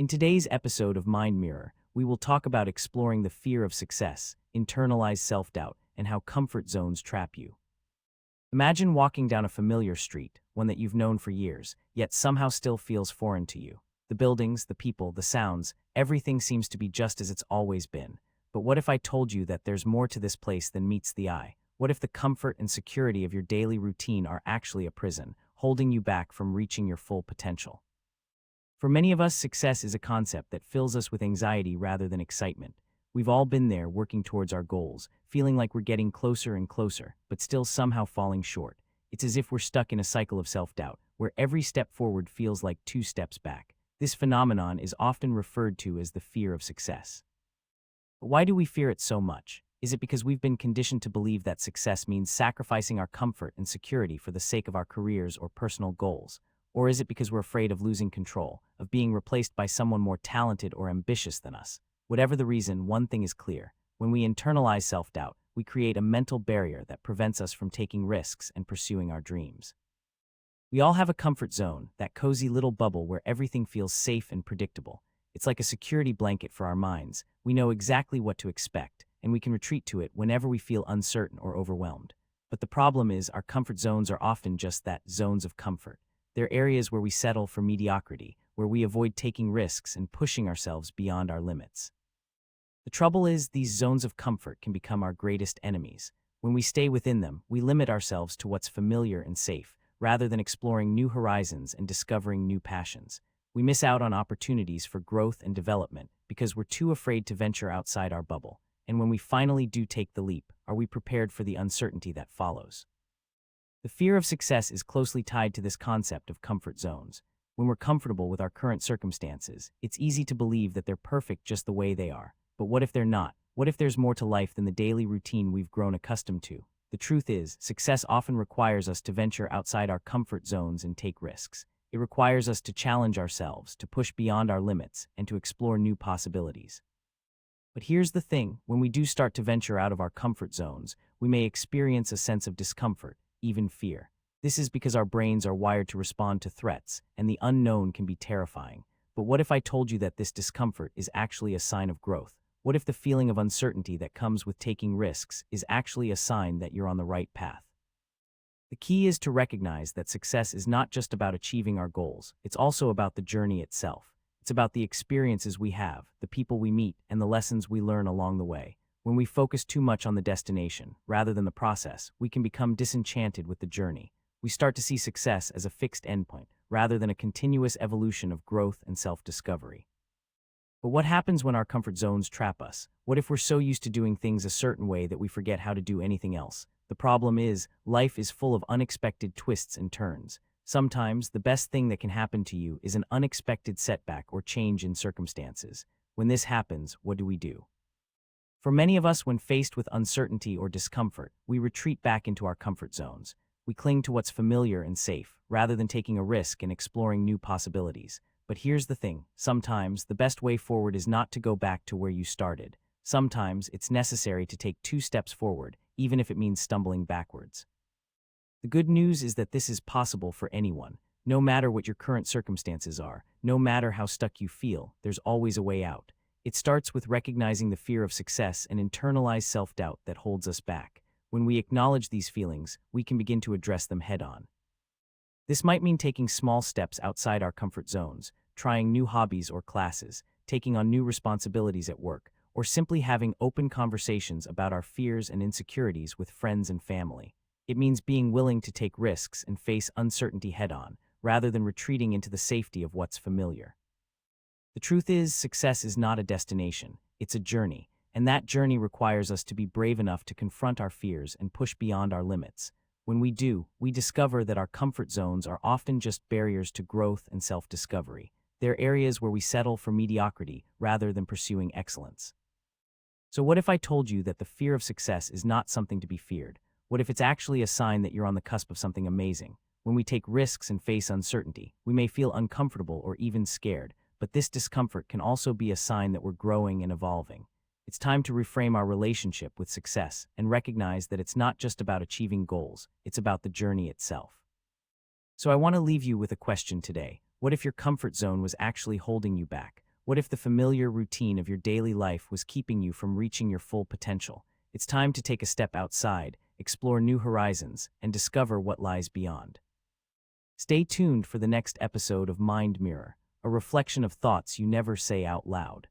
In today's episode of Mind Mirror, we will talk about exploring the fear of success, internalized self-doubt, and how comfort zones trap you. Imagine walking down a familiar street, one that you've known for years, yet somehow still feels foreign to you. The buildings, the people, the sounds, everything seems to be just as it's always been. But what if I told you that there's more to this place than meets the eye? What if the comfort and security of your daily routine are actually a prison, holding you back from reaching your full potential? For many of us, success is a concept that fills us with anxiety rather than excitement. We've all been there working towards our goals, feeling like we're getting closer and closer, but still somehow falling short. It's as if we're stuck in a cycle of self-doubt, where every step forward feels like 2 steps back. This phenomenon is often referred to as the fear of success. But why do we fear it so much? Is it because we've been conditioned to believe that success means sacrificing our comfort and security for the sake of our careers or personal goals? Or is it because we're afraid of losing control, of being replaced by someone more talented or ambitious than us? Whatever the reason, one thing is clear. When we internalize self-doubt, we create a mental barrier that prevents us from taking risks and pursuing our dreams. We all have a comfort zone, that cozy little bubble where everything feels safe and predictable. It's like a security blanket for our minds. We know exactly what to expect, and we can retreat to it whenever we feel uncertain or overwhelmed. But the problem is, our comfort zones are often just that, zones of comfort. They're areas where we settle for mediocrity, where we avoid taking risks and pushing ourselves beyond our limits. The trouble is, these zones of comfort can become our greatest enemies. When we stay within them, we limit ourselves to what's familiar and safe, rather than exploring new horizons and discovering new passions. We miss out on opportunities for growth and development because we're too afraid to venture outside our bubble. And when we finally do take the leap, are we prepared for the uncertainty that follows? The fear of success is closely tied to this concept of comfort zones. When we're comfortable with our current circumstances, it's easy to believe that they're perfect just the way they are. But what if they're not? What if there's more to life than the daily routine we've grown accustomed to? The truth is, success often requires us to venture outside our comfort zones and take risks. It requires us to challenge ourselves, to push beyond our limits, and to explore new possibilities. But here's the thing, when we do start to venture out of our comfort zones, we may experience a sense of discomfort, even fear. This is because our brains are wired to respond to threats, and the unknown can be terrifying. But what if I told you that this discomfort is actually a sign of growth? What if the feeling of uncertainty that comes with taking risks is actually a sign that you're on the right path? The key is to recognize that success is not just about achieving our goals, it's also about the journey itself. It's about the experiences we have, the people we meet, and the lessons we learn along the way. When we focus too much on the destination, rather than the process, we can become disenchanted with the journey. We start to see success as a fixed endpoint, rather than a continuous evolution of growth and self-discovery. But what happens when our comfort zones trap us? What if we're so used to doing things a certain way that we forget how to do anything else? The problem is, life is full of unexpected twists and turns. Sometimes, the best thing that can happen to you is an unexpected setback or change in circumstances. When this happens, what do? For many of us, when faced with uncertainty or discomfort, we retreat back into our comfort zones. We cling to what's familiar and safe, rather than taking a risk and exploring new possibilities. But here's the thing, sometimes the best way forward is not to go back to where you started. Sometimes it's necessary to take 2 steps forward, even if it means stumbling backwards. The good news is that this is possible for anyone. No matter what your current circumstances are, no matter how stuck you feel, there's always a way out. It starts with recognizing the fear of success and internalized self-doubt that holds us back. When we acknowledge these feelings, we can begin to address them head-on. This might mean taking small steps outside our comfort zones, trying new hobbies or classes, taking on new responsibilities at work, or simply having open conversations about our fears and insecurities with friends and family. It means being willing to take risks and face uncertainty head-on, rather than retreating into the safety of what's familiar. The truth is, success is not a destination, it's a journey, and that journey requires us to be brave enough to confront our fears and push beyond our limits. When we do, we discover that our comfort zones are often just barriers to growth and self-discovery. They're areas where we settle for mediocrity rather than pursuing excellence. So what if I told you that the fear of success is not something to be feared? What if it's actually a sign that you're on the cusp of something amazing? When we take risks and face uncertainty, we may feel uncomfortable or even scared, but this discomfort can also be a sign that we're growing and evolving. It's time to reframe our relationship with success and recognize that it's not just about achieving goals, it's about the journey itself. So I want to leave you with a question today. What if your comfort zone was actually holding you back? What if the familiar routine of your daily life was keeping you from reaching your full potential? It's time to take a step outside, explore new horizons, and discover what lies beyond. Stay tuned for the next episode of Mind Mirror, a reflection of thoughts you never say out loud.